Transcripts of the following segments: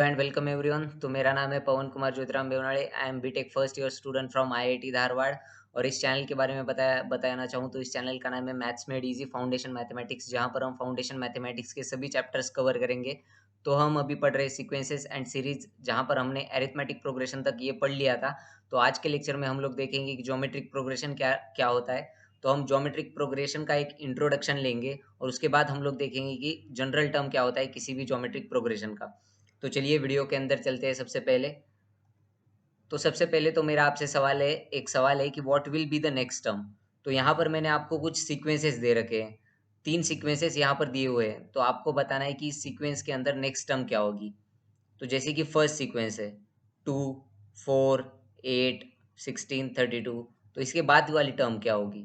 And welcome everyone. तो मेरा नाम है Pawan Kumar Jyotiram Bewanade. I am BTech first year student from IIT Dharwad. और इस चैनल के बारे में बताना चाहूँ तो इस चैनल का नाम है maths made easy foundation mathematics, जहाँ पर हम फाउंडेशन मैथमेटिक्स के सभी चैप्टर्स कवर करेंगे। तो हम अभी पढ़ रहे सीक्वेंसेस एंड सीरीज, जहाँ पर हमने एरिथमेटिक प्रोग्रेशन तक ये पढ़ लिया था। तो आज के लेक्चर में हम लोग देखेंगे कि ज्योमेट्रिक प्रोग्रेशन क्या क्या होता है। तो हम ज्योमेट्रिक प्रोग्रेशन का एक इंट्रोडक्शन लेंगे और उसके बाद हम लोग देखेंगे कि जनरल टर्म क्या होता है किसी भी ज्योमेट्रिक प्रोग्रेशन का। तो चलिए वीडियो के अंदर चलते हैं। सबसे पहले तो मेरा आपसे एक सवाल है कि what will be the next term. तो यहाँ पर मैंने आपको कुछ सीक्वेंसेस दे रखे हैं, 3 सीक्वेंसेस यहाँ पर दिए हुए हैं। तो आपको बताना है कि इस सीक्वेंस के अंदर नेक्स्ट टर्म क्या होगी। तो जैसे कि फर्स्ट सीक्वेंस है 2, 4, 8, 16, 32। तो इसके बाद वाली टर्म क्या होगी,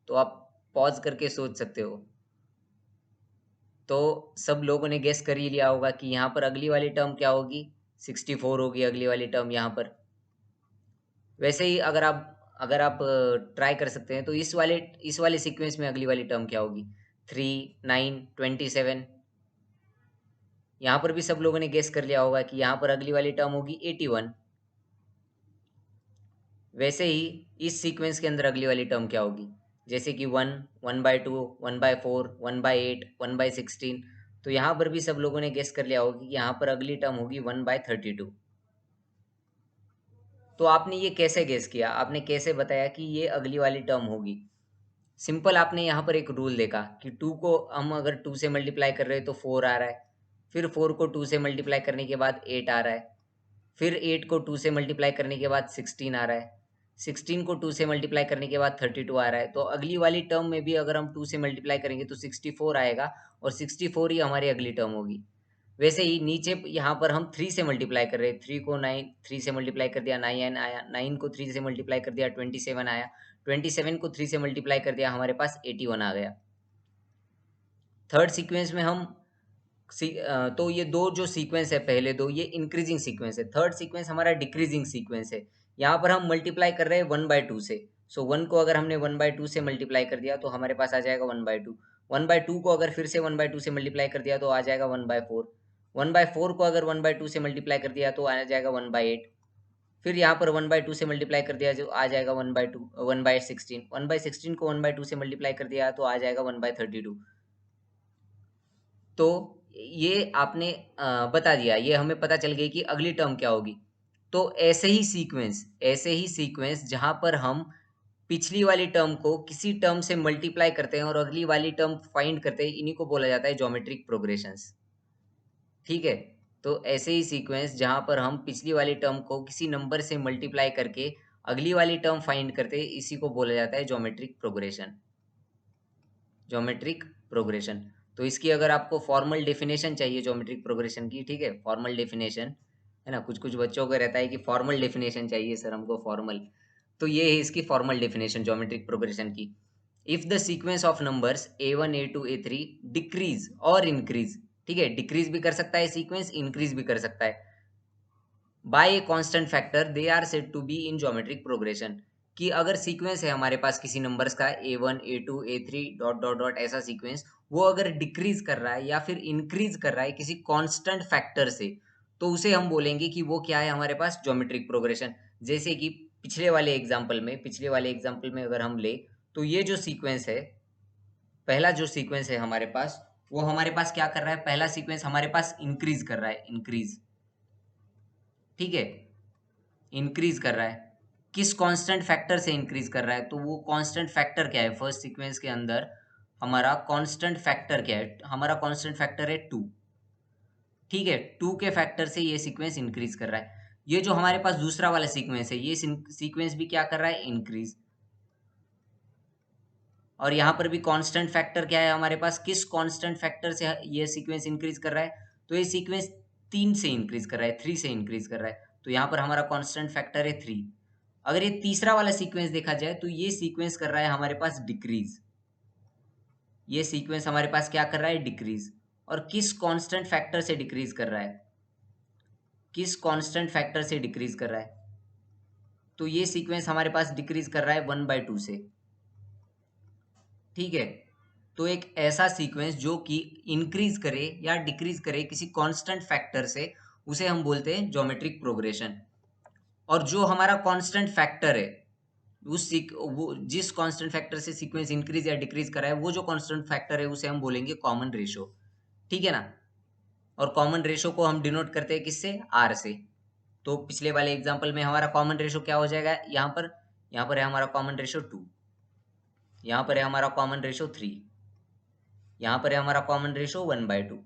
तो आप पॉज करके सोच सकते हो। तो सब लोगों ने गेस कर ही लिया होगा कि यहाँ पर अगली वाली टर्म क्या होगी, 64 होगी अगली वाली टर्म यहाँ पर। वैसे ही अगर आप ट्राई कर सकते हैं तो इस वाले सीक्वेंस में अगली वाली टर्म क्या होगी, 3, 9, 27। यहाँ पर भी सब लोगों ने गेस कर लिया होगा कि यहाँ पर अगली वाली टर्म होगी 81। वैसे ही इस सीक्वेंस के अंदर अगली वाली टर्म क्या होगी, जैसे कि 1, 1/2, 1/4, 1/8, 1/16। तो यहाँ पर भी सब लोगों ने गेस कर लिया होगा कि यहाँ पर अगली टर्म होगी 1/32। तो आपने ये कैसे गेस किया, आपने कैसे बताया कि ये अगली वाली टर्म होगी। सिंपल, आपने यहाँ पर एक रूल देखा कि 2 को हम अगर 2 से मल्टीप्लाई कर रहे हैं तो 4 आ रहा है। फिर 4 को 2 से मल्टीप्लाई करने के बाद 8 आ रहा है। फिर 8 को 2 से मल्टीप्लाई करने के बाद 16 आ रहा है। 16 को 2 से मल्टीप्लाई करने के बाद 32 आ रहा है। तो अगली वाली टर्म में भी अगर हम 2 से मल्टीप्लाई करेंगे तो 64 आएगा, और 64 ही हमारी अगली टर्म होगी। वैसे ही नीचे यहाँ पर हम 3 से मल्टीप्लाई कर रहे हैं। 3 से मल्टीप्लाई कर दिया 9 आया, 9 को 3 से मल्टीप्लाई कर दिया 27 आया, 27 को 3 से मल्टीप्लाई कर दिया हमारे पास 81 आ गया। थर्ड सीक्वेंस में तो ये दो जो सीक्वेंस है, पहले दो ये इंक्रीजिंग सीक्वेंस है। थर्ड सीक्वेंस हमारा डिक्रीजिंग सीक्वेंस है। यहाँ पर हम मल्टीप्लाई कर रहे हैं 1/2 से। सो 1 को अगर हमने 1/2 से मल्टीप्लाई कर दिया तो हमारे पास आ जाएगा 1/2। 1/2 को अगर फिर से 1/2 से मल्टीप्लाई कर दिया तो आ जाएगा 1/4। 1/4 को अगर 1/2 से मल्टीप्लाई कर दिया तो आ जाएगा 1/8। फिर यहाँ पर 1/2 से मल्टीप्लाई कर दिया जो आ जाएगा 1/16। 1/16 को 1/2 से मल्टीप्लाई कर दिया तो आ जाएगा 1/32। तो ये आपने बता दिया, ये हमें पता चल गई कि अगली टर्म क्या होगी। तो ऐसे ही सीक्वेंस जहां पर हम पिछली वाली टर्म को किसी टर्म से मल्टीप्लाई करते हैं और अगली वाली टर्म फाइंड करते हैं, इन्हीं को बोला जाता है ज्योमेट्रिक प्रोग्रेशंस। ठीक है। तो ऐसे ही सीक्वेंस जहां पर हम पिछली वाली टर्म को किसी नंबर से मल्टीप्लाई करके अगली वाली टर्म फाइंड करते हैं, इसी को बोला जाता है ज्योमेट्रिक प्रोग्रेशन। तो इसकी अगर आपको फॉर्मल डेफिनेशन चाहिए ज्योमेट्रिक प्रोग्रेशन की, ठीक है, फॉर्मल डेफिनेशन है ना, कुछ कुछ बच्चों को रहता है कि फॉर्मल डेफिनेशन चाहिए सर हमको फॉर्मल। तो ये है इसकी फॉर्मल डेफिनेशन ज्योमेट्रिक प्रोग्रेशन की। If the sequence of numbers a1 a2 a3 decrease और इंक्रीज, ठीक है, डिक्रीज भी कर सकता है सीक्वेंस, इंक्रीज भी कर सकता है, by a constant factor they are said to be in geometric progression. कि अगर सीक्वेंस है हमारे पास किसी नंबर्स का a1 a2 a3 dot dot dot ऐसा सीक्वेंस, वो अगर डिक्रीज कर रहा है या फिर इंक्रीज कर रहा है किसी कांस्टेंट फैक्टर से, तो उसे हम बोलेंगे कि वो क्या है हमारे पास ज्योमेट्रिक प्रोग्रेशन। जैसे कि पिछले वाले एग्जांपल में अगर हम ले, तो ये जो सीक्वेंस है, पहला जो सीक्वेंस है हमारे पास, वो हमारे पास क्या कर रहा है, पहला सीक्वेंस हमारे पास इंक्रीज कर रहा है, इंक्रीज, ठीक है, इंक्रीज कर रहा है। किस कांस्टेंट फैक्टर से इंक्रीज कर रहा है, तो वो कांस्टेंट फैक्टर क्या है, फर्स्ट सीक्वेंस के अंदर हमारा कांस्टेंट फैक्टर क्या है, हमारा कांस्टेंट फैक्टर है 2। ठीक है, 2 के फैक्टर से ये सीक्वेंस इंक्रीज कर रहा है। ये जो हमारे पास दूसरा वाला सीक्वेंस है, ये सीक्वेंस भी क्या कर रहा है, इंक्रीज। और यहाँ पर भी कांस्टेंट फैक्टर क्या है हमारे पास, किस कांस्टेंट फैक्टर से ये सीक्वेंस इंक्रीज कर रहा है, तो ये सीक्वेंस 3 से इंक्रीज कर रहा है, 3 से इंक्रीज कर रहा है। तो यहाँ पर हमारा कांस्टेंट फैक्टर है 3। अगर ये तीसरा वाला सीक्वेंस देखा जाए तो ये सीक्वेंस कर रहा है हमारे पास डिक्रीज। ये सीक्वेंस हमारे पास क्या कर रहा है, डिक्रीज। और किस कांस्टेंट फैक्टर से डिक्रीज कर रहा है, किस कांस्टेंट फैक्टर से डिक्रीज कर रहा है, तो ये सीक्वेंस हमारे पास डिक्रीज कर रहा है 1/2 से। ठीक है। तो एक ऐसा सीक्वेंस जो कि इंक्रीज करे या डिक्रीज करे किसी कांस्टेंट फैक्टर से, उसे हम बोलते हैं ज्योमेट्रिक प्रोग्रेशन। और जो हमारा कांस्टेंट फैक्टर है, वो जिस कांस्टेंट फैक्टर से सीक्वेंस इंक्रीज या डिक्रीज करा है, वो जो कांस्टेंट फैक्टर है उसे हम बोलेंगे कॉमन रेशो। ठीक है ना। और कॉमन रेशो को हम डिनोट करते हैं किससे? आर से। तो पिछले वाले एग्जांपल में हमारा कॉमन रेशो क्या हो जाएगा? यहाँ पर है हमारा कॉमन रेशो 2, यहाँ पर है हमारा कॉमन रेशो 3, यहाँ पर है हमारा कॉमन रेशो 1/2।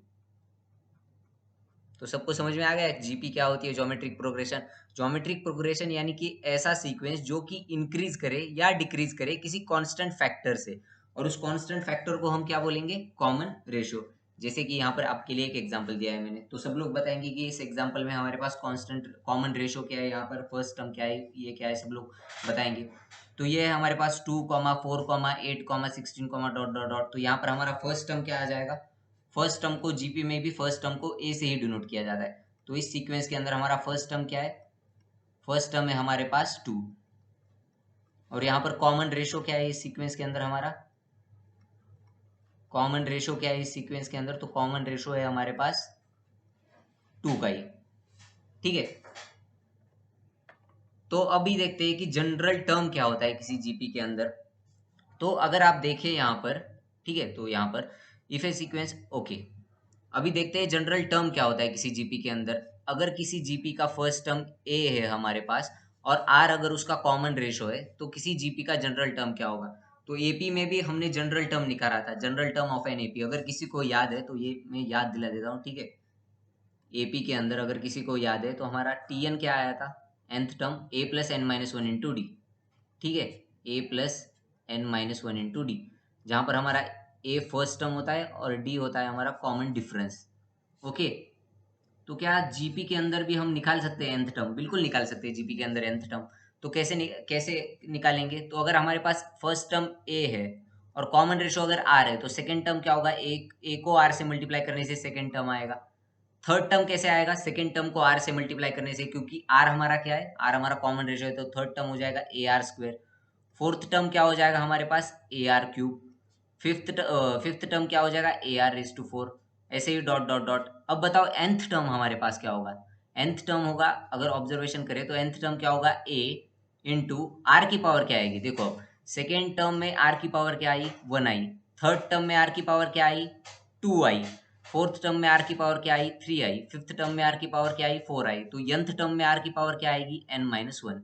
तो सबको समझ में आ गया जीपी क्या होती है? Geometric progression. ज्योमेट्रिक प्रोग्रेशन यानी कि ऐसा सीक्वेंस जो कि इंक्रीज करे या डिक्रीज करे किसी कांस्टेंट फैक्टर से, और उस कांस्टेंट फैक्टर को हम क्या बोलेंगे? Common ratio. जैसे कि यहाँ पर आपके लिए एक एग्जांपल दिया है मैंने, तो सब लोग बताएंगे कि इस एग्जांपल में हमारे पास कांस्टेंट कॉमन रेशो क्या है, यहाँ पर फर्स्ट टर्म क्या है, ये क्या है, सब लोग बताएंगे। तो ये है हमारे पास 2, 4, 8, 16, डॉट डॉट डॉट। तो यहाँ पर हमारा फर्स्ट टर्म क्या आ जाएगा? फर्स्ट टर्म को जीपी में भी फर्स्ट टर्म को ए से ही डिनोट किया जाता है। तो इस सीक्वेंस के अंदर हमारा फर्स्ट टर्म क्या है? फर्स्ट टर्म है हमारे पास 2। और यहाँ पर कॉमन रेशो क्या है इस सीक्वेंस के अंदर? हमारा कॉमन रेशो क्या है इस सीक्वेंस के अंदर? तो कॉमन रेशो है हमारे पास 2 का ही। ठीक है। तो अभी देखते हैं कि जनरल टर्म क्या होता है किसी जीपी के अंदर। तो अगर आप देखें यहाँ पर, ठीक है, तो यहाँ पर इफ ए सीक्वेंस, ओके, अभी देखते हैं जनरल टर्म क्या होता है किसी जीपी के अंदर। अगर किसी जीपी का फर्स्ट टर्म ए है हमारे पास, और आर अगर उसका कॉमन रेशो है, तो किसी जीपी का जनरल टर्म क्या होगा? तो एपी में भी हमने जनरल टर्म निकाला था, general term of an AP. अगर किसी को याद है तो ये मैं याद दिला देता हूँ, ठीक है। एपी के अंदर अगर किसी को याद है तो हमारा टी एन क्या आया था? nth term a plus N minus one into d. ठीक है, a plus N minus one into d, जहाँ पर हमारा ए फर्स्ट टर्म होता है और डी होता है हमारा कॉमन डिफरेंस। ओके। तो क्या जीपी के अंदर भी हम निकाल सकते हैं nth टर्म? बिल्कुल निकाल सकते हैं जीपी के अंदर nth टर्म। तो कैसे निकालेंगे? तो अगर हमारे पास फर्स्ट टर्म ए है और कॉमन रेशो अगर आर है, तो सेकंड टर्म क्या होगा? ए को आर से मल्टीप्लाई करने से सेकंड टर्म आएगा। थर्ड टर्म कैसे आएगा? सेकंड टर्म को आर से मल्टीप्लाई करने से, क्योंकि आर हमारा क्या है? आर हमारा कॉमन रेशो है, तो थर्ड टर्म हो जाएगा a r square. Fourth term क्या हो जाएगा हमारे पास? A r cube. Fifth term क्या हो जाएगा? A r raise to 4। ऐसे ही डॉट डॉट डॉट। अब बताओ nth टर्म हमारे पास क्या होगा? nth टर्म होगा, अगर ऑब्जर्वेशन करें तो nth टर्म क्या होगा? a इंटू आर की पावर क्या आएगी? देखो, सेकेंड टर्म में आर की पावर क्या आई? 1 आई। थर्ड टर्म में आर की पावर क्या आई? 2 आई। फोर्थ टर्म में आर की पावर क्या आई? 3 आई। फिफ्थ टर्म में आर की पावर क्या आई? 4 आई। तो nth टर्म में आर की पावर क्या आएगी? n-1।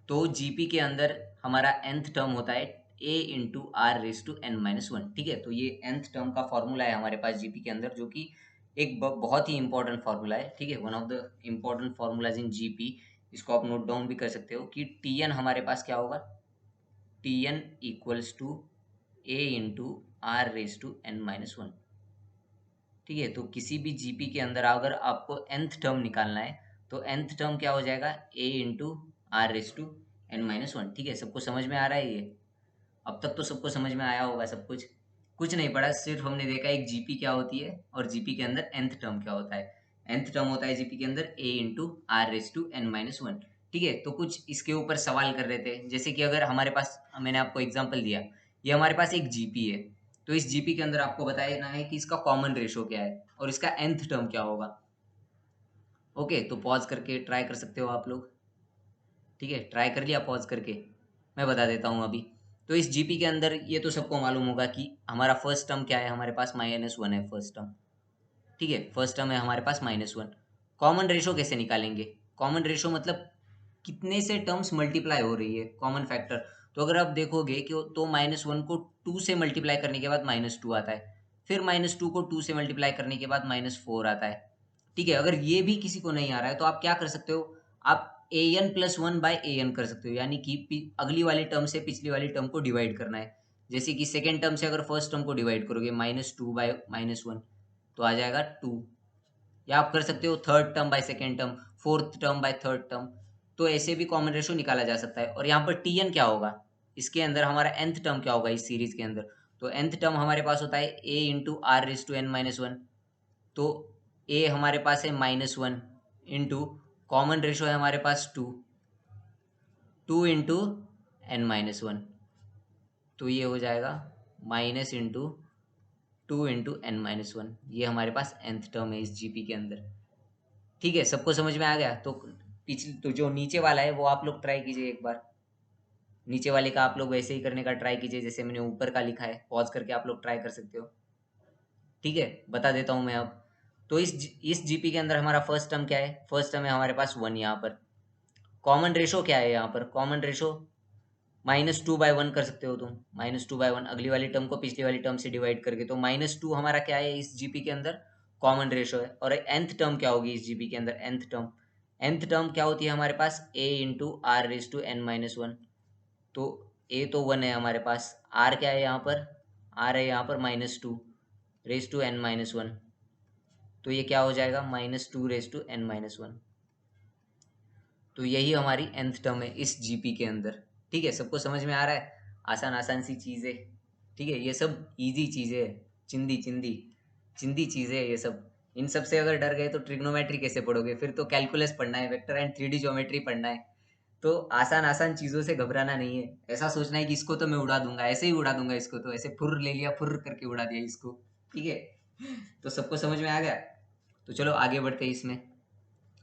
तो जीपी के अंदर हमारा nth टर्म होता है a into are raise to n-1। ठीक है, तो ये nth टर्म का फॉर्मूला है हमारे पास जीपी के अंदर, जो कि एक बहुत ही इंपॉर्टेंट फार्मूला है। ठीक है, one of the important formulas in GP. इसको आप नोट डाउन भी कर सकते हो कि टी एन हमारे पास क्या होगा? T N equals to A into are raise to n-1। ठीक है, तो किसी भी जीपी के अंदर अगर आपको nth टर्म निकालना है, तो nth टर्म क्या हो जाएगा? a into are raise to n-1। ठीक है, सबको समझ में आ रहा है ये? अब तक तो सबको समझ में आया होगा सब कुछ। कुछ नहीं पढ़ा, सिर्फ हमने देखा एक जीपी क्या होती है और जीपी के अंदर nth टर्म क्या होता है। nth टर्म होता है जीपी के अंदर a into are raise to n-1। ठीक है, तो कुछ इसके ऊपर सवाल कर रहे थे, जैसे कि अगर हमारे पास, मैंने आपको एग्जांपल दिया, ये हमारे पास एक जीपी है, तो इस जीपी के अंदर आपको बताना है कि इसका कॉमन रेशो क्या है और इसका nth टर्म क्या होगा। ओके, तो पॉज करके ट्राई कर सकते हो आप लोग। ठीक है, ट्राई कर लिया पॉज करके? मैं बता देता हूँ अभी। तो इस जीपी के अंदर ये तो सबको मालूम होगा कि हमारा फर्स्ट टर्म क्या है? हमारे पास -1 है फर्स्ट टर्म। ठीक है, फर्स्ट टर्म है हमारे पास -1। कॉमन रेशो कैसे निकालेंगे? कॉमन रेशो मतलब कितने से टर्म्स मल्टीप्लाई हो रही है, कॉमन फैक्टर। तो अगर आप देखोगे कि तो -1 को 2 से मल्टीप्लाई करने के बाद -2 आता है, फिर -2 को 2 से मल्टीप्लाई करने के बाद -4 आता है। ठीक है, अगर ये भी किसी को नहीं आ रहा है तो आप क्या कर सकते हो? आप an+1/an कर सकते हो, यानी कि अगली वाली टर्म से पिछली वाली टर्म को डिवाइड करना है। जैसे कि सेकेंड टर्म से अगर फर्स्ट टर्म को डिवाइड करोगे, -2/-1 तो आ जाएगा 2। या आप कर सकते हो third term by second term, fourth term by third term. तो ऐसे भी कॉमन रेशो निकाला जा सकता है। और यहाँ पर टी एन क्या होगा? इसके अंदर हमारा nth टर्म क्या होगा इस सीरीज के अंदर? तो nth टर्म हमारे पास होता है a into are raise to n-1। तो a हमारे पास है -1 इंटू कॉमन रेशो है हमारे पास 2 इंटू n-1। तो ये हो जाएगा माइनस इंटू 2 इंटू n-1। ये हमारे पास nth टर्म है इस जीपी के अंदर। ठीक है, सबको समझ में आ गया? तो पिछले तो जो नीचे वाला है वो आप लोग ट्राई कीजिए एक बार। नीचे वाले का आप लोग वैसे ही करने का ट्राई कीजिए जैसे मैंने ऊपर का लिखा है, पॉज करके आप लोग ट्राई कर सकते हो। ठीक है, बता देता हूँ मैं अब। तो इस जीपी के अंदर हमारा फर्स्ट टर्म क्या है? फर्स्ट टर्म है हमारे पास 1 यहाँ पर। कॉमन रेशो क्या है यहाँ पर? कॉमन रेशो -2/1 कर सकते हो तुम। -2/1 अगली वाली टर्म को पिछली वाली टर्म से डिवाइड करके, तो -2 हमारा क्या है इस जीपी के अंदर? कॉमन रेशो है। और nth टर्म क्या होगी इस जीपी के अंदर? nth टर्म क्या होती है हमारे पास? a into are raise to n minus one. तो a तो 1 है हमारे पास, r क्या है यहाँ पर? r है यहाँ पर -2 raise to n minus one. तो ये क्या हो जाएगा? -2 raise to n minus one. तो यही हमारी nth टर्म है इस जीपी के अंदर। ठीक है, सबको समझ में आ रहा है? आसान आसान सी चीज़ें। ठीक है, ये सब इजी चीज़ें है। चिंदी चिंदी चिंदी चीज़ें है ये सब। इन सब से अगर डर गए तो ट्रिग्नोमेट्री कैसे पढ़ोगे? फिर तो कैलकुलस पढ़ना है, वेक्टर एंड 3D ज्योमेट्री पढ़ना है। तो आसान आसान चीज़ों से घबराना नहीं है। ऐसा सोचना है कि इसको तो मैं उड़ा दूंगा, ऐसे ही उड़ा दूंगा इसको, तो ऐसे फुर्र ले लिया, फुर्र करके उड़ा दिया इसको। ठीक है, तो सबको समझ में आ गया? तो चलो आगे बढ़ते हैं इसमें।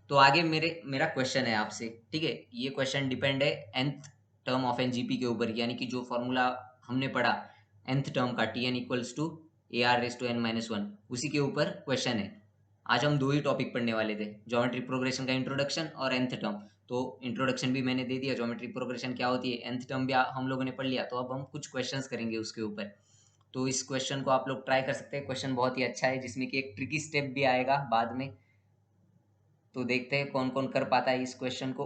तो आगे मेरा क्वेश्चन है आपसे। ठीक है, ये क्वेश्चन डिपेंड है nth टर्म ऑफ एनजीपी के ऊपर, यानी कि जो फॉर्मूला हमने पढ़ा nth टर्म का, T N equals to A are raise to N minus one, उसी के ऊपर क्वेश्चन है। आज हम दो ही टॉपिक पढ़ने वाले थे, ज्योमेट्री प्रोग्रेशन का इंट्रोडक्शन और nth टर्म। तो इंट्रोडक्शन भी मैंने दे दिया, ज्योमेट्री प्रोग्रेशन क्या होती है, nth टर्म भी हम लोगों ने पढ़ लिया। तो अब हम कुछ क्वेश्चंस करेंगे उसके ऊपर। तो इस क्वेश्चन को आप लोग ट्राई कर सकते हैं। क्वेश्चन बहुत ही अच्छा है, जिसमें कि एक ट्रिकी स्टेप भी आएगा बाद में। तो देखते हैं कौन कौन कर पाता है इस क्वेश्चन को।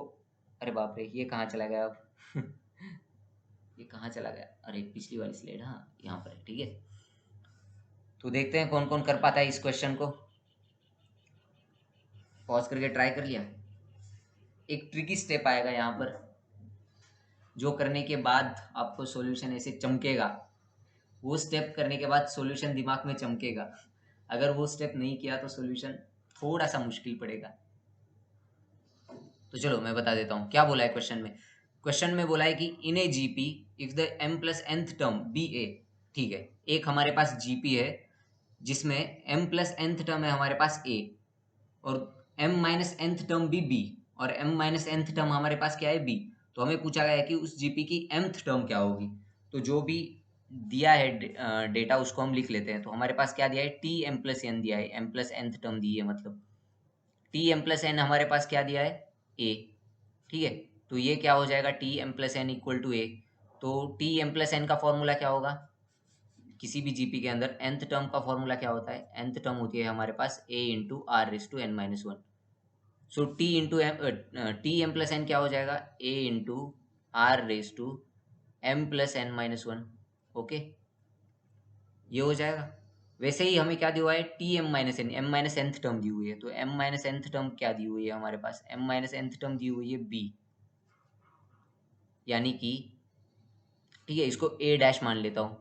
अरे बाप रे, ये कहाँ चला गया अब? ये कहाँ चला गया? अरे पिछली वाली स्लाइड, हाँ यहाँ पर है। ठीक है, तो देखते हैं कौन कौन कर पाता है इस क्वेश्चन को। पॉज करके ट्राई कर लिया। एक ट्रिकी स्टेप आएगा यहाँ पर, जो करने के बाद आपको सॉल्यूशन ऐसे चमकेगा। वो स्टेप करने के बाद सॉल्यूशन दिमाग में चमकेगा। अगर वो स्टेप नहीं किया तो सॉल्यूशन थोड़ा सा मुश्किल पड़ेगा। तो चलो मैं बता देता हूँ क्या बोला है क्वेश्चन में। क्वेश्चन में बोला है कि in a GP if the m plus nth term b a. ठीक है, एक हमारे पास जीपी है जिसमें m प्लस nth टर्म है हमारे पास a, और m माइनस nth टर्म भी b, और m माइनस nth टर्म हमारे पास क्या है? b। तो हमें पूछा गया है कि उस जीपी की mth टर्म क्या होगी। तो जो भी दिया है डेटा उसको हम लिख लेते हैं। तो हमारे पास क्या दिया है? टी एम प्लस एन दिया है, m प्लस nth टर्म दी है, मतलब टी एम प्लस एन हमारे पास क्या दिया है? a। ठीक है, तो ये क्या हो जाएगा? T m plus n equal to a. तो टी एम प्लस एन का फॉर्मूला क्या होगा किसी भी जीपी के अंदर? nth टर्म का फॉर्मूला क्या होता है? nth टर्म होती है हमारे पास a into are raise to N minus one. So T into M plus N क्या हो जाएगा? a into are raise to M plus N minus one. Okay, ये हो जाएगा। वैसे ही हमें क्या दिया हुआ है? T m minus n, m minus nth term दी हुई है। तो एम माइनस एंथ टर्म क्या दी हुई है हमारे पास? एम माइनस एंथ टर्म दी हुई है बी, यानी कि ठीक है, इसको ए डैश मान लेता हूँ,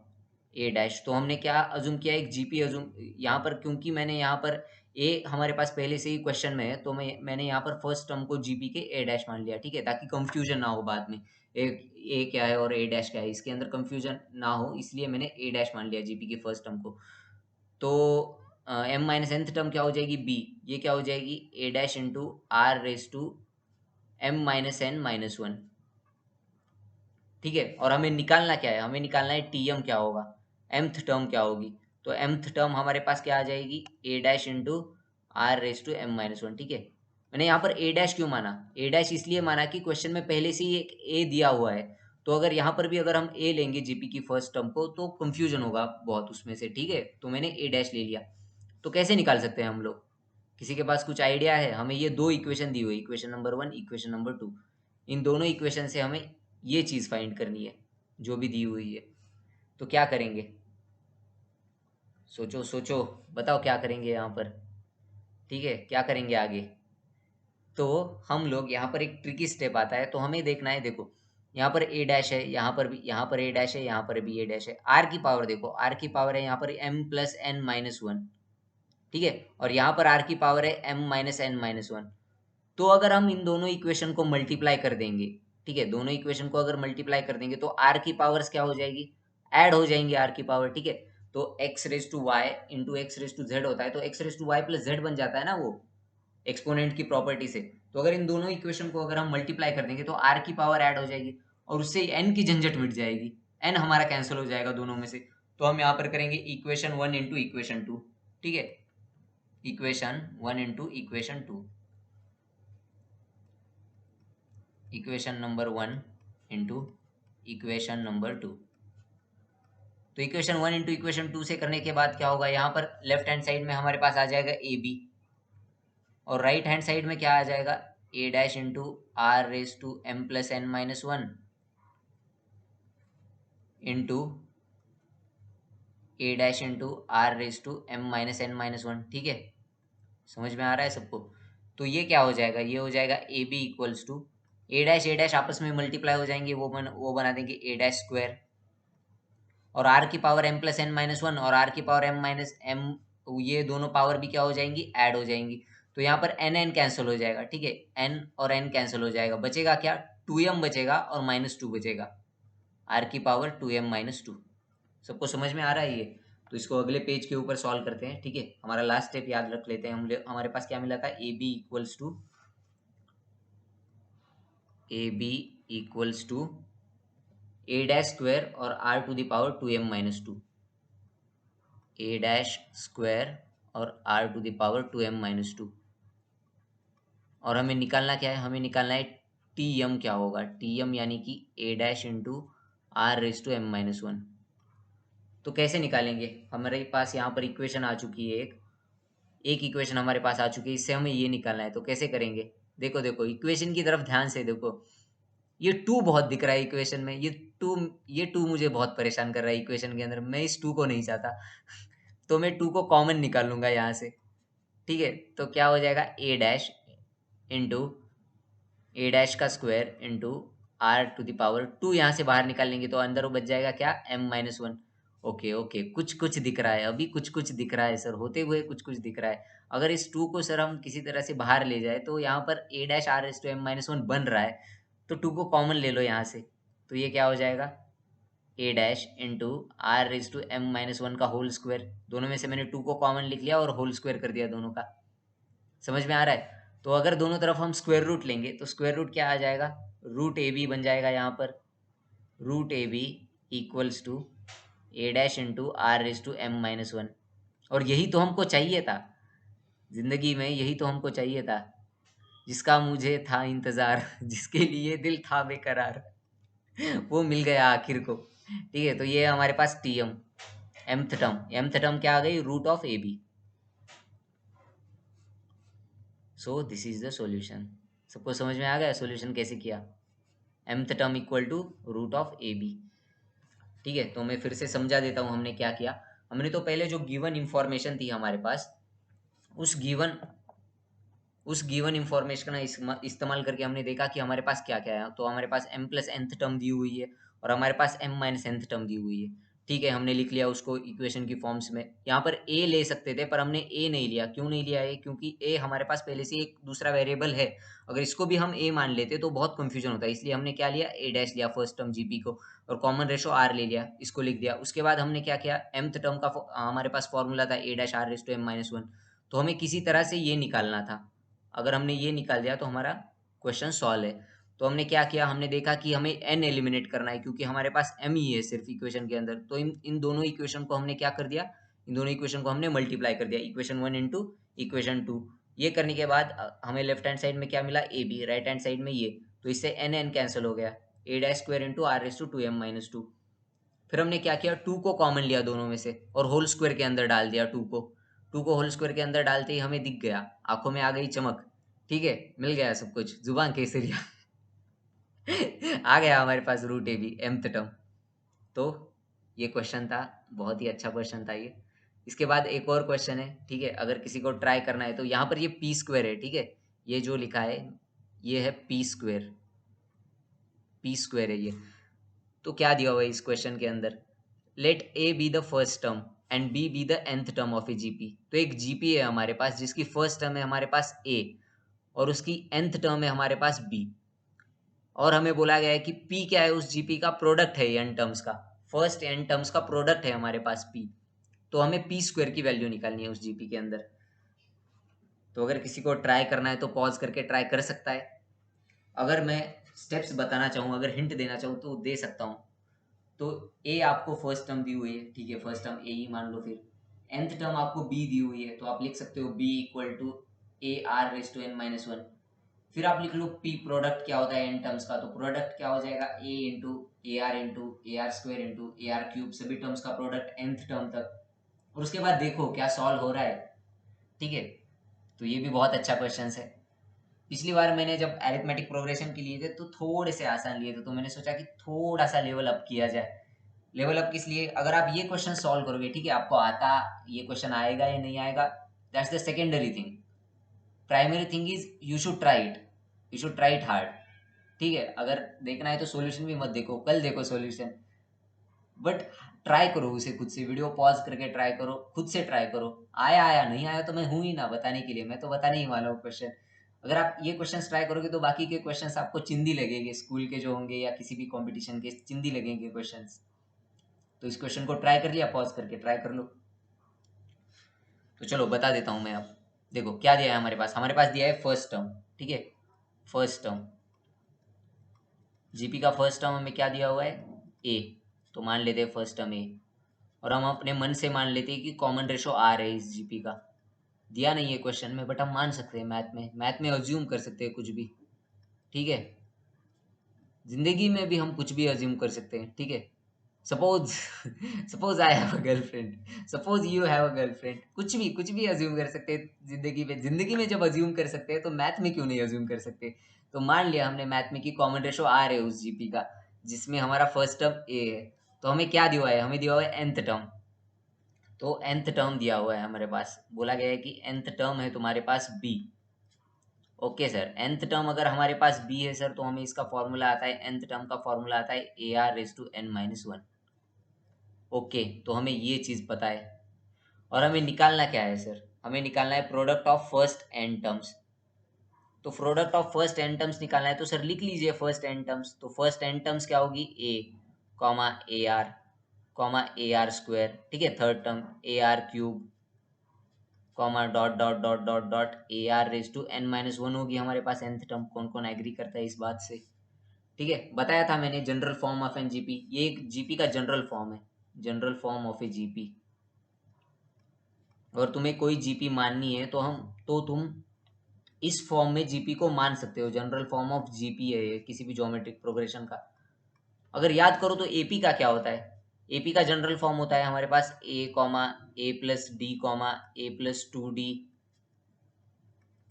ए डैश। तो हमने क्या अजूम किया? एक जीपी अजूम यहाँ पर, क्योंकि मैंने यहाँ पर ए हमारे पास पहले से ही क्वेश्चन में है, तो मैंने यहाँ पर फर्स्ट टर्म को जीपी के ए डैश मान लिया। ठीक है, ताकि कंफ्यूजन ना हो बाद में, ए क्या है और ए डैश क्या है, इसके अंदर कंफ्यूजन ना हो, इसलिए मैंने ए डैश मान लिया जीपी के फर्स्ट टर्म को। तो एम माइनस एंथ टर्म क्या हो जाएगी? बी। ये क्या हो जाएगी? A dash into are raise to m minus N minus one. ठीक है, और हमें निकालना क्या है? हमें निकालना है टी एम क्या होगा, एमथ टर्म क्या होगी। तो एमथ टर्म हमारे पास क्या आ जाएगी? A dash into are raise to m minus one. ठीक है, मैंने यहाँ पर ए डैश क्यों माना? ए डैश इसलिए माना कि क्वेश्चन में पहले से ही एक ए दिया हुआ है। तो अगर यहाँ पर भी अगर हम ए लेंगे जीपी की फर्स्ट टर्म को, तो कंफ्यूजन होगा बहुत उसमें से। ठीक है, तो मैंने ए डैश ले लिया। तो कैसे निकाल सकते हैं हम लोग? किसी के पास कुछ आइडिया है? हमें ये दो इक्वेशन दी हुई, equation number one, equation number two. इन दोनों इक्वेशन से हमें ये चीज़ फाइंड करनी है जो भी दी हुई है। तो क्या करेंगे? सोचो सोचो, बताओ क्या करेंगे यहाँ पर। ठीक है, क्या करेंगे आगे? तो हम लोग यहाँ पर एक ट्रिकी स्टेप आता है, तो हमें देखना है। देखो यहाँ पर ए डैश है, यहाँ पर भी, यहाँ पर ए डैश है, यहाँ पर भी ए डैश है। आर की पावर देखो, आर की पावर है यहाँ पर M plus N minus one. ठीक है, और यहाँ पर आर की पावर है M minus N minus one. तो अगर हम इन दोनों इक्वेशन को मल्टीप्लाई कर देंगे, ठीक है, दोनों इक्वेशन को अगर मल्टीप्लाई कर देंगे, तो आर की पावर्स क्या हो जाएगी? ऐड हो जाएंगे आर की पावर। ठीक है, तो X raise to Y into X raise to Z होता है, तो X raise to Y plus Z बन जाता है ना वो। एक्सपोनेंट की प्रॉपर्टी से। तो अगर इन दोनों इक्वेशन को अगर हम मल्टीप्लाई कर देंगे तो आर की पावर ऐड हो जाएगी और उससे एन की झंझट मिट जाएगी, एन हमारा कैंसिल हो जाएगा दोनों में से। तो हम यहाँ पर करेंगे इक्वेशन 1 इंटू इक्वेशन 2, ठीक है, equation 1 into equation 2, equation number 1 into equation number 2। तो इक्वेशन 1 इंटू इक्वेशन 2 से करने के बाद क्या होगा, यहाँ पर लेफ्ट हैंड साइड में हमारे पास आ जाएगा ए बी और राइट हैंड साइड में क्या आ जाएगा, ए dash into are raise to M plus N minus one into A dash into are raise to m minus N minus one. ठीक है, समझ में आ रहा है सबको? तो ये क्या हो जाएगा, ये हो जाएगा A B equals to A dash आपस में मल्टीप्लाई हो जाएंगे, वो बना देंगे ए डैश स्क्वायर और आर की power M plus N minus one और आर की पावर एम माइनस एम, ये दोनों पावर भी क्या हो जाएंगी, ऐड हो जाएंगी। तो यहाँ पर एन एन कैंसिल हो जाएगा, ठीक है, एन और एन कैंसिल हो जाएगा, बचेगा क्या, 2m बचेगा और -2 बचेगा, आर की पावर 2m-2। सबको समझ में आ रहा है ये? तो इसको अगले पेज के ऊपर सॉल्व करते हैं, ठीक है। हमारा लास्ट स्टेप याद रख लेते हैं, हमारे पास क्या मिला था, a B equals to A dash square और r to the power 2m-2, a dash square और r to the power 2m-2। और हमें निकालना क्या है, हमें निकालना है टी एम क्या होगा, टी एम यानी कि a dash into are raise to m-1। तो कैसे निकालेंगे, हमारे पास यहाँ पर इक्वेशन आ चुकी है, एक इक्वेशन हमारे पास आ चुकी है, इससे हमें ये निकालना है। तो कैसे करेंगे, देखो देखो इक्वेशन की तरफ ध्यान से देखो, ये टू बहुत दिख रहा है इक्वेशन में, टू ये टू मुझे बहुत परेशान कर रहा है इक्वेशन के अंदर, मैं इस टू को नहीं चाहता तो मैं टू को कॉमन निकाल लूंगा यहाँ से, ठीक है। तो क्या हो जाएगा, ए डैश इंटू ए डैश का square into R to the power 2, यहाँ से बाहर निकाल लेंगे तो अंदर वो बच जाएगा क्या, m-1। ओके ओके, कुछ कुछ दिख रहा है, अभी कुछ कुछ दिख रहा है सर, होते हुए कुछ कुछ दिख रहा है। अगर इस 2 को सर हम किसी तरह से बाहर ले जाए तो यहाँ पर a dash r raise to m-1 बन रहा है, तो 2 को कॉमन ले लो यहाँ से, तो ये क्या हो जाएगा, ए dash into are raise to m-1 का होल स्क्वायर। दोनों में से मैंने 2 को कॉमन लिख लिया और होल स्क्वायर कर दिया दोनों का, समझ में आ रहा है? तो अगर दोनों तरफ हम स्क्वायर रूट लेंगे तो स्क्वायर रूट क्या आ जाएगा, रूट ए बी बन जाएगा यहाँ पर, root A B equals to A dash into are raise to m-1। और यही तो हमको चाहिए था जिंदगी में, यही तो हमको चाहिए था, जिसका मुझे था इंतजार जिसके लिए दिल था बेकरार वो मिल गया आखिर को, ठीक है। तो ये हमारे पास टी एम, एमथ टर्म क्या आ गई, root of A B. So this is the solution. सबको समझ में आ गया सॉल्यूशन कैसे किया, mth term equal to root of A B, ठीक है। तो मैं फिर से समझा देता हूँ हमने क्या किया। हमने तो पहले जो गिवन इंफॉर्मेशन थी हमारे पास, उस गिवन उस गिवन इंफॉर्मेशन का इस्तेमाल करके हमने देखा कि हमारे पास क्या क्या है। तो हमारे पास m प्लस nth टर्म दी हुई है और हमारे पास m माइनस nth टर्म दी हुई है, ठीक है। हमने लिख लिया उसको इक्वेशन की फॉर्म्स में। यहाँ पर a ले सकते थे पर हमने a नहीं लिया, क्यों नहीं लिया है, क्योंकि a हमारे पास पहले से एक दूसरा वेरिएबल है, अगर इसको भी हम a मान लेते तो बहुत कंफ्यूजन होता है, इसलिए हमने क्या लिया, a डैश लिया फर्स्ट टर्म जीपी को और कॉमन रेशो r ले लिया, इसको लिख दिया। उसके बाद हमने क्या किया, mth टर्म का हमारे पास फॉर्मूला था a dash R raise to m-1, तो हमें किसी तरह से ये निकालना था। अगर हमने ये निकाल दिया तो हमारा क्वेश्चन सॉल्व है। तो हमने क्या किया, हमने देखा कि हमें n एलिमिनेट करना है क्योंकि हमारे पास m ही है सिर्फ इक्वेशन के अंदर। तो इन दोनों इक्वेशन को हमने क्या कर दिया, इन दोनों इक्वेशन को हमने मल्टीप्लाई कर दिया, इक्वेशन 1 इंटू इक्वेशन 2। ये करने के बाद हमें लेफ्ट हैंड साइड में क्या मिला, a b, right hand side में ये, तो इससे एन एन कैंसिल हो गया, a dash square into are raise to 2m-2। फिर हमने क्या किया, 2 को कॉमन लिया दोनों में से और होल स्क्वायर के अंदर डाल दिया 2 को होल स्क्वायर के अंदर डालते ही हमें दिख गया, आंखों में आ गई चमक, ठीक है, मिल गया सब कुछ, जुबान केसरिया आ गया हमारे पास रूट ए बी mth टर्म। तो ये क्वेश्चन था, बहुत ही अच्छा क्वेश्चन था ये। इसके बाद एक और क्वेश्चन है, ठीक है, अगर किसी को ट्राई करना है तो यहाँ पर ये पी स्क्वायर है, ठीक है, ये जो लिखा है ये है पी स्क्वायर है ये। तो क्या दिया हुआ है इस क्वेश्चन के अंदर, let A be the first term and B be the nth term of a GP. तो एक जीपी है हमारे पास जिसकी फर्स्ट टर्म है हमारे पास ए और उसकी nth टर्म है हमारे पास बी, और हमें बोला गया है कि p क्या है, उस जीपी का प्रोडक्ट है n टर्म्स का, फर्स्ट n टर्म्स का प्रोडक्ट है हमारे पास p। तो हमें पी स्क्वायर की वैल्यू निकालनी है उस जीपी के अंदर। तो अगर किसी को ट्राई करना है तो पॉज करके ट्राई कर सकता है। अगर मैं स्टेप्स बताना चाहूँ, अगर हिंट देना चाहूँ तो दे सकता हूँ। तो ए आपको फर्स्ट टर्म दी हुई है, ठीक है, फर्स्ट टर्म ए ही मान लो। फिर nth टर्म आपको बी दी हुई है, तो आप लिख सकते हो B equal to A are raise to N minus one. फिर आप लिख लो पी प्रोडक्ट क्या होता है एन टर्म्स का, तो प्रोडक्ट क्या हो जाएगा a into a r square into a r cube, सभी टर्म्स का प्रोडक्ट nth टर्म तक। और उसके बाद देखो क्या सॉल्व हो रहा है, ठीक है। तो ये भी बहुत अच्छा क्वेश्चन है। पिछली बार मैंने जब अरिथमेटिक प्रोग्रेशन के लिए थे तो थोड़े से आसान लिए थे, तो मैंने सोचा कि थोड़ा सा लेवल अप किया जाए। लेवल अप किस लिए, अगर आप ये क्वेश्चन सॉल्व करोगे, ठीक है, आपको आता ये क्वेश्चन आएगा या नहीं आएगा, that's the secondary thing. Primary thing is you should try it, you should try it hard, ठीक है। अगर देखना है तो सॉल्यूशन भी मत देखो, कल देखो सॉल्यूशन, बट ट्राई करो उसे खुद से, वीडियो पॉज करके ट्राई करो, खुद से ट्राई करो। आया आया, नहीं आया तो मैं हूं ही ना बताने के लिए, मैं तो बताने ही वाला हूँ क्वेश्चन। अगर आप ये क्वेश्चंस ट्राई करोगे तो बाकी के क्वेश्चंस आपको चिंदी लगेंगे, स्कूल के जो होंगे या किसी भी कंपटीशन के चिंदी लगेंगे क्वेश्चंस। तो इस क्वेश्चन को ट्राई कर लिया, पॉज करके ट्राई कर लो। तो चलो बता देता हूँ मैं अब। देखो क्या दिया है हमारे पास दिया है फर्स्ट टर्म, ठीक है, फर्स्ट टर्म जीपी का फर्स्ट टर्म हमें क्या दिया हुआ है ए। तो मान लेते हैं फर्स्ट टर्म ए, और हम अपने मन से मान लेते हैं कि कॉमन रेशो आर है इस जीपी का। दिया नहीं है क्वेश्चन में, बट हम मान सकते हैं, मैथ में अज्यूम कर सकते हैं कुछ भी, ठीक है। जिंदगी में भी हम कुछ भी अज्यूम कर सकते हैं, ठीक है। Suppose suppose I have a girlfriend, suppose you have a girlfriend, कुछ भी अज्यूम कर सकते हैं जिंदगी में जब अज्यूम कर सकते हैं तो मैथ में क्यों नहीं अज्यूम कर सकते। तो मान लिया हमने मैथ में कि कॉमन रेशो आर है उस जीपी का, जिसमें हमारा फर्स्ट टर्म ए है। तो हमें क्या दिया हुआ है, हमें दिया हुआ है nth टर्म। तो nth टर्म दिया हुआ है हमारे पास, बोला गया है कि nth टर्म है तुम्हारे पास b. Okay sir, nth term अगर हमारे पास बी है सर, तो हमें इसका फॉर्मूला आता है, nth टर्म का फॉर्मूला आता है A are raise to N minus one. Okay, तो हमें ये चीज पता है। और हमें निकालना क्या है सर, हमें निकालना है product of first n terms. तो product of first n terms निकालना है, तो सर लिख लीजिए फर्स्ट एन टर्म्स। तो फर्स्ट एन टर्म्स क्या होगी, कॉमा ए आर स्क्वायर, ठीक है, third term a r cube, comma dot dot dot dot dot a r raise to N minus one होगी हमारे पास nth टर्म। कौन कौन एग्री करता है इस बात से, ठीक है। बताया था मैंने general form of an GP, ये एक जीपी का जनरल फॉर्म है, general form of a GP. अगर तुम्हें कोई जीपी माननी है तो तुम इस फॉर्म में जीपी को मान सकते हो, जनरल फॉर्म ऑफ जीपी है ये किसी भी ज्योमेट्रिक प्रोग्रेशन का। अगर याद करो तो एपी का क्या होता है, एपी का जनरल फॉर्म होता है हमारे पास a plus d a plus two d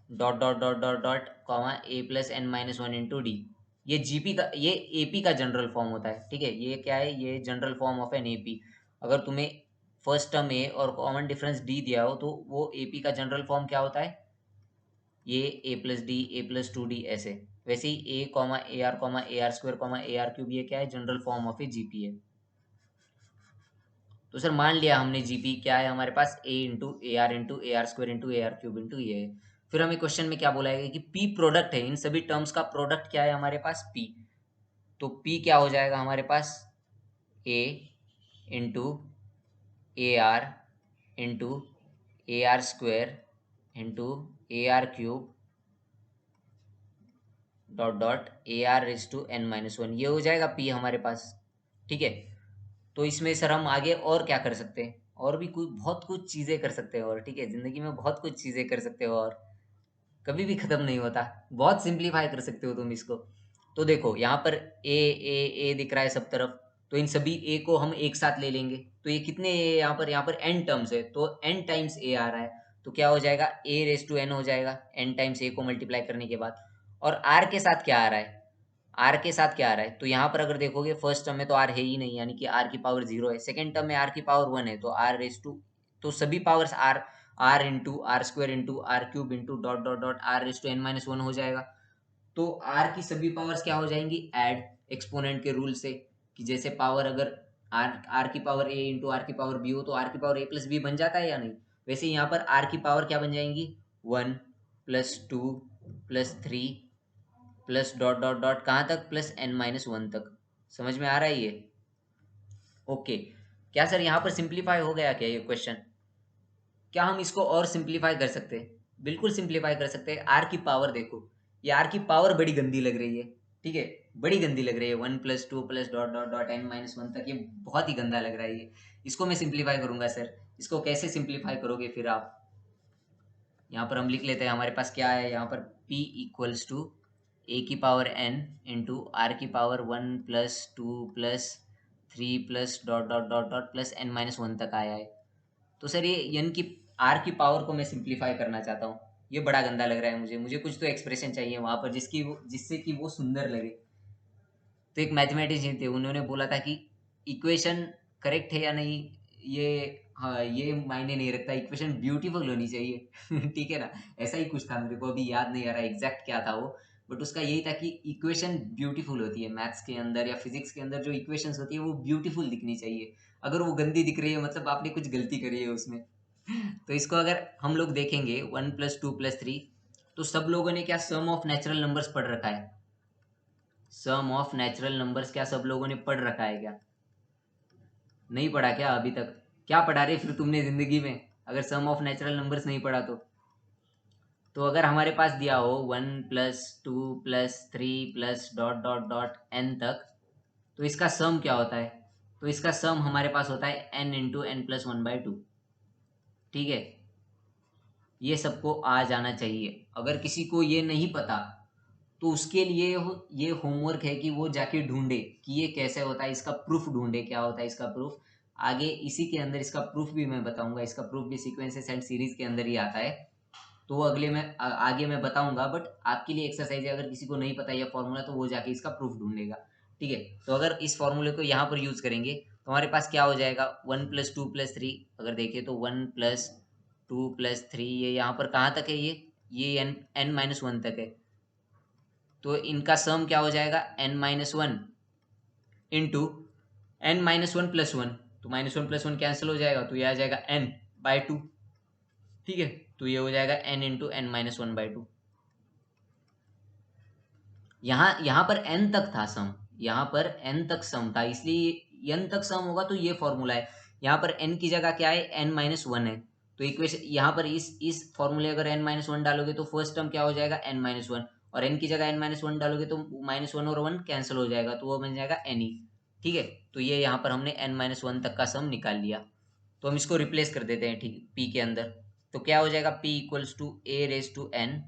dot dot dot dot dot comma a plus N minus one into d. ये जीपी का, ये एपी का जनरल फॉर्म होता है, ठीक है। ये क्या है, ये general form of an AP. अगर तुम्हें फर्स्ट टर्म ए और कॉमन डिफरेंस डी दिया हो, तो वो एपी का जनरल फॉर्म क्या होता है, ये ए प्लस टू डी ऐसे। वैसे ही a r square a r cube, ये क्या है, general form of a GP है। तो सर मान लिया हमने जीपी क्या है हमारे पास, into a r square into a r cube into ये है। फिर हमें क्वेश्चन में क्या बोला है कि पी प्रोडक्ट है, इन सभी टर्म्स का प्रोडक्ट क्या है हमारे पास, पी। तो पी क्या हो जाएगा हमारे पास, a into a r into a r square into a r cube dot dot a r raise to N minus one, ये हो जाएगा पी हमारे पास, ठीक है। तो इसमें सर हम आगे और क्या कर सकते हैं, और भी कुछ बहुत कुछ चीज़ें कर सकते हैं और, ठीक है, ज़िंदगी में बहुत कुछ चीज़ें कर सकते हो और कभी भी ख़त्म नहीं होता। बहुत सिंप्लीफाई कर सकते हो तुम इसको। तो देखो यहाँ पर ए दिख रहा है सब तरफ, तो इन सभी ए को हम एक साथ ले लेंगे। तो ये कितने ए यहाँ पर एन टर्म्स है, तो एन टाइम्स ए आ रहा है। तो क्या हो जाएगा, ए रेस टू एन हो जाएगा एन टाइम्स ए को मल्टीप्लाई करने के बाद। और आर के साथ क्या आ रहा है, आर के साथ क्या आ रहा है, तो यहाँ पर अगर देखोगे फर्स्ट टर्म में तो आर है ही नहीं, यानी कि आर की पावर जीरो है। सेकेंड टर्म में आर की पावर वन है, तो आर रेस टू, तो सभी powers R, R into R square into R cube into dot dot dot R raise to N minus one हो जाएगा। तो आर की सभी पावर्स क्या हो जाएंगी, ऐड एक्सपोनेंट के रूल से, कि जैसे पावर अगर आर की पावर ए इंटू आर की पावर बी हो, तो आर की पावर ए प्लस बी बन जाता है या नहीं। वैसे यहाँ पर आर की पावर क्या बन जाएंगी, one plus two plus three plus dot dot dot कहाँ तक, प्लस एन माइनस वन तक। समझ में आ रहा है ये, ओके। क्या सर यहाँ पर सिंप्लीफाई हो गया क्या ये क्वेश्चन, क्या हम इसको और सिंप्लीफाई कर सकते हैं। बिल्कुल सिंप्लीफाई कर सकते हैं। आर की पावर देखो, ये आर की पावर बड़ी गंदी लग रही है, ठीक है, बड़ी गंदी लग रही है, 1 + 2 + ... तक, ये बहुत ही गंदा लग रहा है ये। इसको मैं सिंप्लीफाई करूंगा सर। इसको कैसे सिंप्लीफाई करोगे फिर आप? यहाँ पर हम लिख लेते हैं, हमारे पास क्या है यहाँ पर, p = a⁴n इंटू आर की पावर 1 + 2 + 3 + ... तक आया है। तो सर ये n की r की पावर को मैं सिंप्लीफाई करना चाहता हूँ। ये बड़ा गंदा लग रहा है मुझे कुछ तो एक्सप्रेशन चाहिए वहां पर जिससे कि वो सुंदर लगे। तो एक मैथमेटिशियन थे, उन्होंने बोला था कि इक्वेशन करेक्ट है या नहीं, ये, हाँ, ये मायने नहीं रखता, इक्वेशन ब्यूटीफुल होनी चाहिए। ठीक है ना, ऐसा ही कुछ था, मेरे को अभी याद नहीं आ रहा एग्जैक्ट क्या था वो, बट उसका यही था कि इक्वेशन ब्यूटीफुल होती है मैथ्स के अंदर या फिजिक्स के अंदर, जो इक्वेशंस होती है वो ब्यूटीफुल दिखनी चाहिए। अगर वो गंदी दिख रही है मतलब आपने कुछ गलती करी है उसमें। तो इसको अगर हम लोग देखेंगे 1 + 2 + 3, तो सब लोगों ने क्या सम ऑफ नेचुरल नंबर्स पढ़ रखा है? सम ऑफ नेचुरल नंबर्स क्या सब लोगों ने पढ़ रखा है क्या? नहीं पढ़ा क्या अभी तक? क्या पढ़ा रहे फिर तुमने जिंदगी में, अगर सम ऑफ नेचुरल नंबर्स नहीं पढ़ा तो अगर हमारे पास दिया हो 1 + 2 + 3 + ... तक, तो इसका सम क्या होता है? तो इसका सम हमारे पास होता है n × n + 1/2। ठीक है, ये सबको आ जाना चाहिए। अगर किसी को ये नहीं पता तो उसके लिए ये होमवर्क है कि वो जाके ढूंढे कि ये कैसे होता है, इसका प्रूफ ढूंढे, क्या होता है इसका प्रूफ। आगे इसी के अंदर इसका प्रूफ भी मैं बताऊंगा, इसका प्रूफ भी सीक्वेंसेस एंड सीरीज के अंदर ही आता है। तो वो अगले में आगे मैं बताऊंगा, बट आपके लिए एक्सरसाइज है, अगर किसी को नहीं पता ये फॉर्मूला तो वो जाके इसका प्रूफ ढूंढेगा। ठीक है, तो अगर इस फॉर्मूले को यहाँ पर यूज करेंगे तो हमारे पास क्या हो जाएगा, 1 + 2 + 3, अगर देखें तो 1 + 2 + 3, ये यहाँ पर कहाँ तक है, ये n-1 तक है। तो इनका सम क्या हो जाएगा, n-1 इंटू n-1 + 1, तो -1 + 1 कैंसिल हो जाएगा, तो ये आ जाएगा n/2। ठीक है, तो ये हो जाएगा n × n-1/2। यहाँ पर n तक था सम, यहाँ पर n तक सम था, इसलिए n तक सम होगा तो ये फॉर्मूला है। यहाँ पर n की जगह क्या है, n-1 है। तो इक्वेशन यहाँ पर इस फॉर्मूले अगर n-1 डालोगे तो फर्स्ट टर्म क्या हो जाएगा, n-1, और n की जगह n-1 डालोगे तो -1 और 1 कैंसिल हो जाएगा, तो वो बन जाएगा n ही। ठीक है, तो ये यहाँ पर हमने n-1 तक का सम निकाल लिया। तो हम इसको रिप्लेस कर देते हैं, ठीक, p के अंदर। तो क्या हो जाएगा, p = a⁴n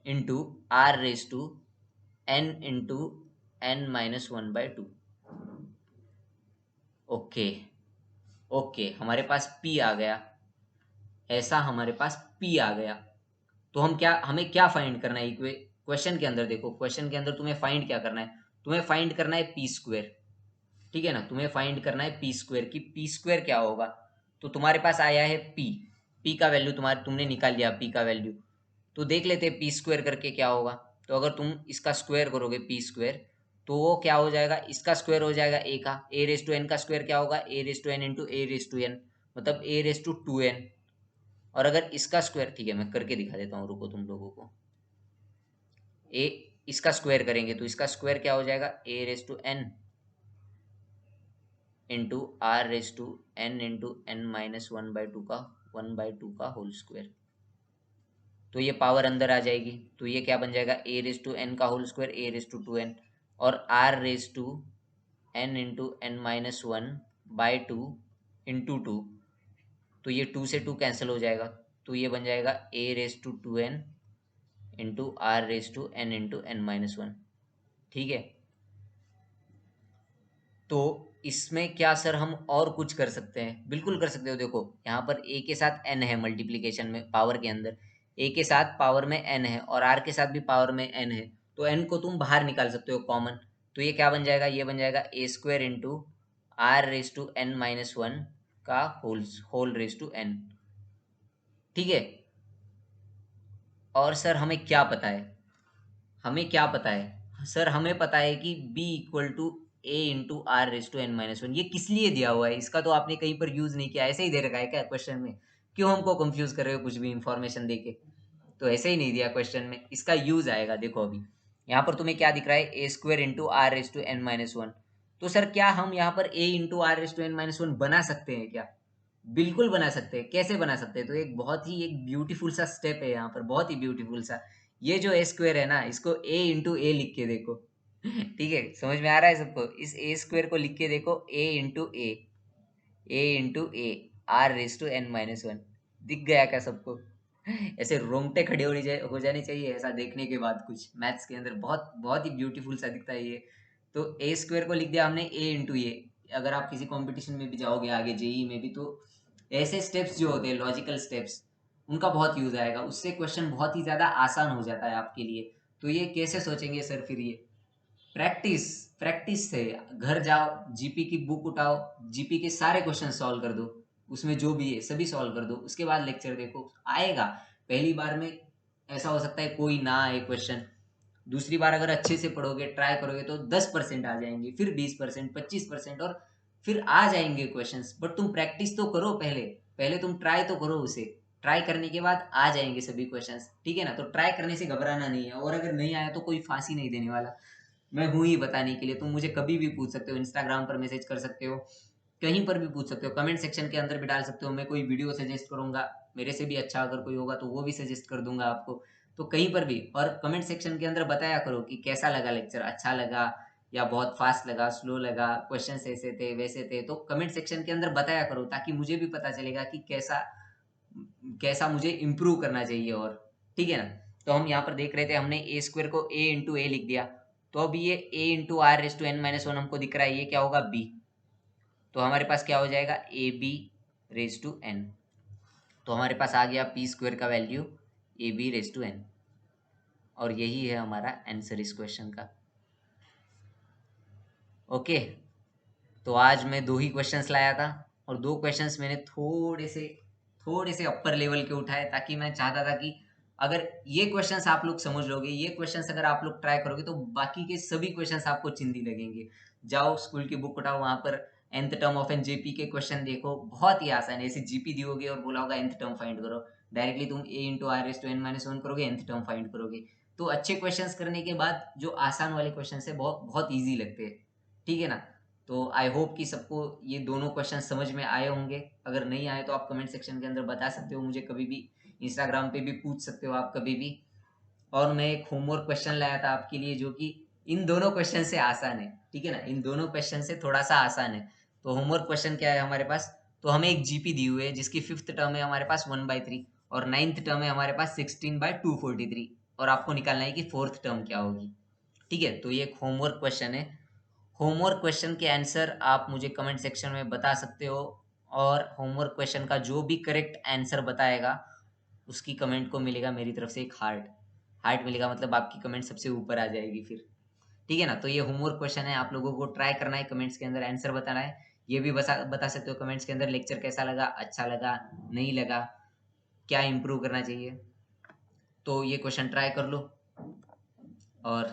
into r⁴n into n-1/2। Okay, okay, हमारे पास p आ गया, ऐसा हमारे पास p आ गया। तो हमें क्या फाइंड करना है, क्वेश्चन के अंदर देखो, क्वेश्चन के अंदर तुम्हें फाइंड क्या करना है, तुम्हें फाइंड करना है p²। ठीक है ना, तुम्हें फाइंड करना है p² कि p² क्या होगा। तो तुम्हारे पास आया है p का वैल्यू तुमने निकाल लिया p का वैल्यू। तो देख लेते हैं p² करके क्या होगा। तो अगर तुम इसका स्क्वायर करोगे p², तो वो क्या हो जाएगा, इसका स्क्वायर हो जाएगा a का, a⁴n का स्क्वायर क्या होगा, a⁴n इंटू a⁴n, मतलब a⁴2n। और अगर इसका स्क्वायर, ठीक है मैं करके दिखा देता हूँ, रुको तुम लोगों को। ए इसका स्क्वायर करेंगे तो इसका स्क्वायर क्या हो जाएगा, a⁴n into r⁴n into n-1/2 का 1/2 का होल स्क्वायर। तो ये पावर अंदर आ जाएगी, तो ये क्या बन जाएगा, a⁴n का होल स्क्वायर a⁴2n, और r⁴n इंटू n-1/2 इंटू 2, तो ये 2 से 2 कैंसिल हो जाएगा, तो ये बन जाएगा a⁴2n into r⁴n into n-1। ठीक है, तो इसमें क्या सर हम और कुछ कर सकते हैं? बिल्कुल कर सकते हो। देखो यहाँ पर a के साथ n है मल्टीप्लीकेशन में, पावर के अंदर a के साथ पावर में n है और r के साथ भी पावर में n है, तो n को तुम बाहर निकाल सकते हो कॉमन। तो ये क्या बन जाएगा, ये बन जाएगा a² इंटू r⁴n-1 का होल⁴n। ठीक है, और सर हमें क्या पता है, हमें क्या पता है सर, हमें पता है कि b = a इंटू r⁴n-1। ये किस लिए दिया हुआ है, इसका तो आपने कहीं पर यूज नहीं किया, ऐसे ही दे रखा है क्या क्वेश्चन में? क्यों हमको कंफ्यूज कर रहे हो कुछ भी इंफॉर्मेशन देके? तो ऐसे ही नहीं दिया क्वेश्चन में, इसका यूज आएगा। देखो अभी यहाँ पर तुम्हें क्या दिख रहा है, a² इंटू r⁴n-1। तो सर क्या हम यहाँ पर a इंटू r⁴n-1 बना सकते हैं क्या? बिल्कुल बना सकते हैं। कैसे बना सकते हैं? तो एक बहुत ही एक ब्यूटीफुल सा स्टेप है यहाँ पर, बहुत ही ब्यूटीफुल सा। ये जो ए स्क्वायर है ना, इसको ए इंटू ए लिख के देखो। ठीक है, समझ में आ रहा है सबको? इस ए स्क्वायर को लिख के देखो, a into a are raise to N minus one. दिख गया क्या सबको? ऐसे रोंगटे खड़े हो जाने चाहिए ऐसा देखने के बाद। कुछ मैथ्स के अंदर बहुत बहुत ही ब्यूटीफुल सा दिखता है ये। तो ए स्क्वायर को लिख दिया हमने ए इंटू ए। अगर आप किसी कंपटीशन में भी जाओगे आगे, जेई में भी, तो ऐसे स्टेप्स जो होते हैं लॉजिकल स्टेप्स, उनका बहुत यूज आएगा। उससे क्वेश्चन बहुत ही ज्यादा आसान हो जाता है आपके लिए। तो ये कैसे सोचेंगे सर फिर? ये प्रैक्टिस, प्रैक्टिस से घर जाओ, जीपी की बुक उठाओ, जीपी के सारे क्वेश्चन सॉल्व कर दो, उसमें जो भी है सभी सॉल्व कर दो। उसके बाद लेक्चर देखो, आएगा। पहली बार में ऐसा हो सकता है कोई ना आए क्वेश्चन, दूसरी बार अगर अच्छे से पढ़ोगे, ट्राई करोगे, तो 10% आ जाएंगे, फिर 20%, 25%, और फिर आ जाएंगे क्वेश्चंस। बट तुम प्रैक्टिस तो करो पहले, पहले तुम ट्राई तो करो उसे। ट्राई करने के बाद आ जाएंगे सभी क्वेश्चंस, ठीक है ना? तो ट्राई करने से घबराना नहीं है, और अगर नहीं आया तो कोई फांसी नहीं देने वाला। मैं हूं ही बताने के लिए। तुम मुझे कभी भी पूछ सकते हो, इंस्टाग्राम पर मैसेज कर सकते हो, कहीं पर भी पूछ सकते हो, कमेंट सेक्शन के अंदर भी डाल सकते हो। मैं कोई वीडियो सजेस्ट करूंगा, मेरे से भी अच्छा अगर कोई होगा तो वो भी सजेस्ट कर दूंगा आपको। तो कहीं पर भी, और कमेंट सेक्शन के अंदर बताया करो कि कैसा लगा लेक्चर, अच्छा लगा या बहुत फास्ट लगा, स्लो लगा, क्वेश्चंस ऐसे थे वैसे थे। तो कमेंट सेक्शन के अंदर बताया करो, ताकि मुझे भी पता चलेगा कि कैसा कैसा मुझे इम्प्रूव करना चाहिए। और ठीक है ना? तो हम यहाँ पर देख रहे थे, हमने ए स्क्वायर को ए इंटू ए लिख दिया। तो अब ये a into are raise to N minus one हमको दिख रहा है, ये क्या होगा? बी। तो हमारे पास क्या हो जाएगा? ए बी रेस टू एन। तो हमारे पास आ गया पी स्क्वायर का value A B raise to N. और यही है हमारा आंसर इस क्वेश्चन का। ओके। तो आज मैं दो ही क्वेश्चंस लाया था, और दो क्वेश्चंस मैंने थोड़े से अपर लेवल के उठाए, ताकि मैं चाहता था कि अगर ये क्वेश्चंस आप लोग समझ लोगे, ये क्वेश्चंस अगर आप लोग ट्राई करोगे, तो बाकी के सभी क्वेश्चंस आपको चिंदी लगेंगे। जाओ स्कूल की बुक उठाओ, वहां पर nth term of an GP के क्वेश्चन देखो, बहुत ही आसान है। ऐसे जीपी दियोगे और बोला होगा nth टर्म फाइंड करो, डायरेक्टली तुम a into r raise to N minus one करोगे, nth टर्म फाइंड करोगे। तो अच्छे क्वेश्चंस करने के बाद जो आसान वाले क्वेश्चन है बहुत बहुत ईजी लगते हैं, ठीक है ना? तो आई होप कि सबको ये दोनों क्वेश्चन समझ में आए होंगे। अगर नहीं आए तो आप कमेंट सेक्शन के अंदर बता सकते हो मुझे कभी भी, इंस्टाग्राम पे भी पूछ सकते हो आप कभी भी। और मैं एक होमवर्क क्वेश्चन लाया था आपके लिए, जो कि इन दोनों क्वेश्चन से आसान है, ठीक है ना? इन दोनों क्वेश्चन से थोड़ा सा आसान है। तो होमवर्क क्वेश्चन क्या है हमारे पास? तो हमें एक जीपी दी हुई है, जिसकी फिफ्थ टर्म है हमारे पास 1/3, और नाइन्थ टर्म है हमारे पास 16/243, और आपको निकालना है कि फोर्थ टर्म क्या होगी। ठीक है, तो ये एक होमवर्क क्वेश्चन है। होमवर्क क्वेश्चन के आंसर आप मुझे कमेंट सेक्शन में बता सकते हो, और होमवर्क क्वेश्चन का जो भी करेक्ट आंसर बताएगा, उसकी कमेंट को मिलेगा मेरी तरफ से एक हार्ट। हार्ट मिलेगा मतलब आपकी कमेंट सबसे ऊपर आ जाएगी फिर। ठीक है ना? तो ये होमवर्क क्वेश्चन है, आप लोगों को ट्राई करना है, कमेंट्स के अंदर आंसर बताना है। ये भी बता सकते हो कमेंट्स के अंदर, लेक्चर कैसा लगा, अच्छा लगा, नहीं लगा, क्या इम्प्रूव करना चाहिए। तो ये क्वेश्चन ट्राई कर लो। और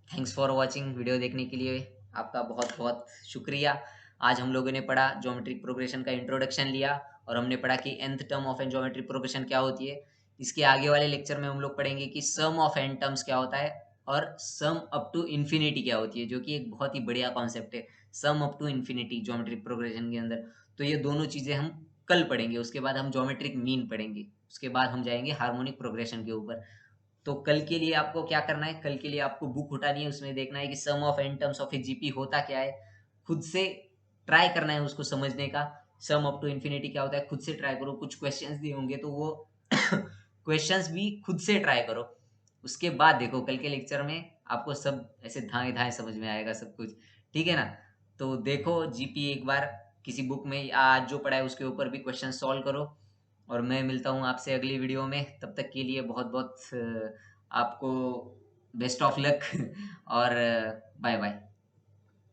थैंक्स फॉर वॉचिंग, वीडियो देखने के लिए आपका बहुत बहुत शुक्रिया। आज हम लोगों ने पढ़ा ज्योमेट्रिक प्रोग्रेशन का इंट्रोडक्शन लिया, और हमने पढ़ा कि nth term of an geometric progression क्या होती है। इसके आगे वाले लेक्चर में हम लोग पढ़ेंगे कि सम ऑफ एन टर्म्स क्या होता है, और सम अप टू इन्फिनिटी क्या होती है, जो कि एक बहुत ही बढ़िया कॉन्सेप्ट है, sum up to infinity geometric progression के अंदर। तो ये दोनों चीजें हम कल पढ़ेंगे। उसके बाद हम ज्योमेट्रिक मीन पढ़ेंगे, उसके बाद हम जाएंगे हार्मोनिक प्रोग्रेशन के ऊपर। तो कल के लिए आपको क्या करना है? कल के लिए आपको बुक उठानी है, उसमें देखना है कि sum of n terms of a GP होता क्या है। खुद से ट्राई करना है उसको समझने का। सम अप टू इन्फिनिटी क्या होता है, खुद से ट्राई करो। कुछ क्वेश्चंस दिए होंगे तो वो क्वेश्चंस भी खुद से ट्राई करो। उसके बाद देखो कल के लेक्चर में आपको सब ऐसे धाए धाए समझ में आएगा सब कुछ, ठीक है ना? तो देखो जीपी एक बार किसी बुक में, आज जो पढ़ा है उसके ऊपर भी क्वेश्चन सॉल्व करो। और मैं मिलता हूँ आपसे अगली वीडियो में। तब तक के लिए बहुत बहुत आपको बेस्ट ऑफ लक और बाय बाय।